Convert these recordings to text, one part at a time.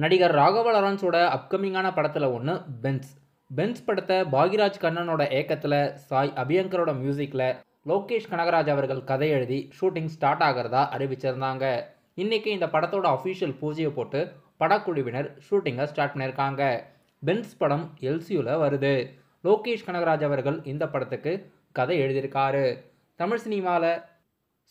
நடிகர் ராகவா லாரன்ஸோட அப்கமிங்கான படத்தில் ஒன்று பென்ஸ். பென்ஸ் படத்தை பாக்யராஜ் கண்ணனோட இயக்கத்தில் சாய் அபியங்கரோட மியூசிக்கில் லோகேஷ் கனகராஜ் அவர்கள் கதை எழுதி ஷூட்டிங் ஸ்டார்ட் ஆகிறதா அறிவிச்சிருந்தாங்க. இன்றைக்கி இந்த படத்தோட அஃபிஷியல் பூஜையை போட்டு படக்குழுவினர் ஷூட்டிங்கை ஸ்டார்ட் பண்ணியிருக்காங்க. பென்ஸ் படம் எல்சியூவில் வருது. லோகேஷ் கனகராஜ் அவர்கள் இந்த படத்துக்கு கதை எழுதியிருக்காரு. தமிழ் சினிமாவில்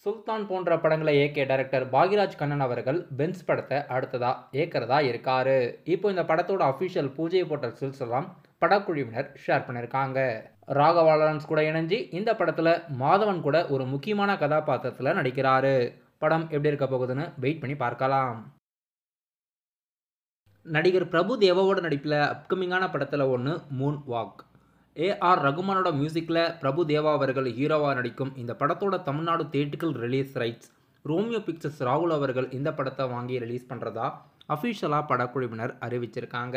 சுல்தான் போன்ற படங்களை இயக்கிய டைரக்டர் பாக்யராஜ் கண்ணன் அவர்கள் பென்ஸ் படத்தை அடுத்ததா இயக்கிறதா இருக்காரு. இப்போ இந்த படத்தோட அஃபிஷியல் பூஜையை போட்ட ஸ்டில்ஸ் எல்லாம் படக்குழுவினர் ஷேர் பண்ணியிருக்காங்க. ராகவா லாரன்ஸ் கூட இணைஞ்சு இந்த படத்தில் மாதவன் கூட ஒரு முக்கியமான கதாபாத்திரத்தில் நடிக்கிறாரு. படம் எப்படி இருக்க போகுதுன்னு வெயிட் பண்ணி பார்க்கலாம். நடிகர் பிரபு தேவாவோட நடிப்பில் அப்கமிங்கான படத்தில் ஒன்று மூன் வாக். ஏஆர் ரகுமானோட மியூசிக்கில் பிரபு தேவா அவர்கள் ஹீரோவாக நடிக்கும் இந்த படத்தோட தமிழ்நாடு தியேட்டர்கள் ரிலீஸ் ரைட்ஸ் ரோமியோ பிக்சர்ஸ் ராகுல் அவர்கள் இந்த படத்தை வாங்கி ரிலீஸ் பண்ணுறதா அஃபிஷியலாக படக்குழுவினர் அறிவிச்சிருக்காங்க.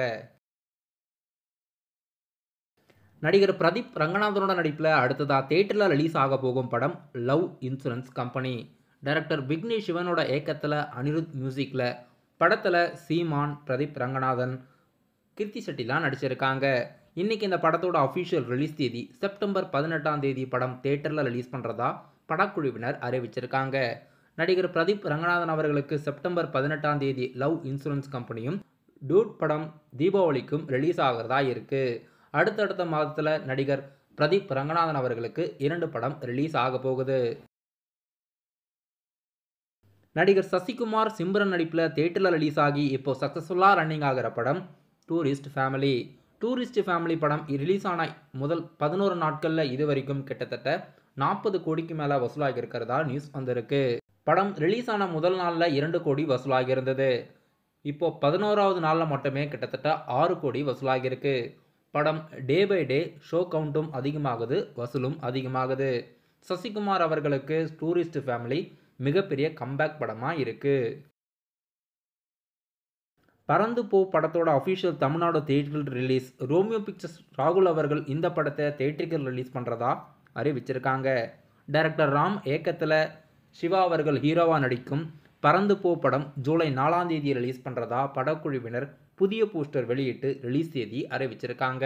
நடிகர் பிரதீப் ரங்கநாதனோட நடிப்பில் அடுத்ததாக தியேட்டரில் ரிலீஸ் ஆக போகும் படம் love insurance company. Director Vignesh சிவனோட இயக்கத்தில் அனிருத் மியூசிக்கில் படத்தில் சீமான், பிரதீப் ரங்கநாதன், கீர்த்தி செட்டிலாம் நடிச்சிருக்காங்க. இன்றைக்கி இந்த படத்தோட அஃபிஷியல் ரிலீஸ் தேதி செப்டம்பர் 18 படம் தியேட்டரில் ரிலீஸ் பண்ணுறதா படக்குழுவினர் அறிவிச்சிருக்காங்க. நடிகர் பிரதீப் ரங்கநாதன் அவர்களுக்கு செப்டம்பர் 18 லவ் இன்சூரன்ஸ் கம்பெனியும், டூட் படம் தீபாவளிக்கும் ரிலீஸ் ஆகிறதா இருக்குது. அடுத்தடுத்த மாதத்தில் நடிகர் பிரதீப் ரங்கநாதன் அவர்களுக்கு 2 படம் ரிலீஸ் ஆக போகுது. நடிகர் சசிகுமார் சிம்ரன் நடிப்பில் தியேட்டரில் ரிலீஸ் ஆகி இப்போ சக்ஸஸ்ஃபுல்லாக ரன்னிங் ஆகிற படம் டூரிஸ்ட் ஃபேமிலி. டூரிஸ்ட் ஃபேமிலி படம் ரிலீஸ் ஆன முதல் 11 நாட்களில் இது வரைக்கும் கிட்டத்தட்ட 40 கோடிக்கு மேலே வசூலாகி இருக்கிறதா நியூஸ் வந்திருக்கு. படம் ரிலீஸ் ஆன முதல் நாளில் 2 கோடி வசூலாகி இருந்தது. இப்போ 11வது நாளில் மட்டுமே கிட்டத்தட்ட 6 கோடி வசூலாகியிருக்கு. படம் டே பை டே ஷோ கவுண்ட்டும் அதிகமாகுது, வசூலும் அதிகமாகுது. சசிகுமார் அவர்களுக்கு டூரிஸ்ட் ஃபேமிலி மிகப்பெரிய கம்பேக் படமாக இருக்குது. பறந்து போ படத்தோட அஃபிஷியல் தமிழ்நாடு தியேட்டர்கள் ரிலீஸ் ரோமியோ பிக்சர்ஸ் ராகுல் அவர்கள் இந்த படத்தை தியேட்டர்கள் ரிலீஸ் பண்ணுறதா அறிவிச்சிருக்காங்க. டைரக்டர் ராம் இயக்கத்தில் சிவா அவர்கள் ஹீரோவாக நடிக்கும் பறந்து போ படம் ஜூலை 4 ரிலீஸ் பண்ணுறதா படக்குழுவினர் புதிய போஸ்டர் வெளியிட்டு ரிலீஸ் தேதி அறிவிச்சிருக்காங்க.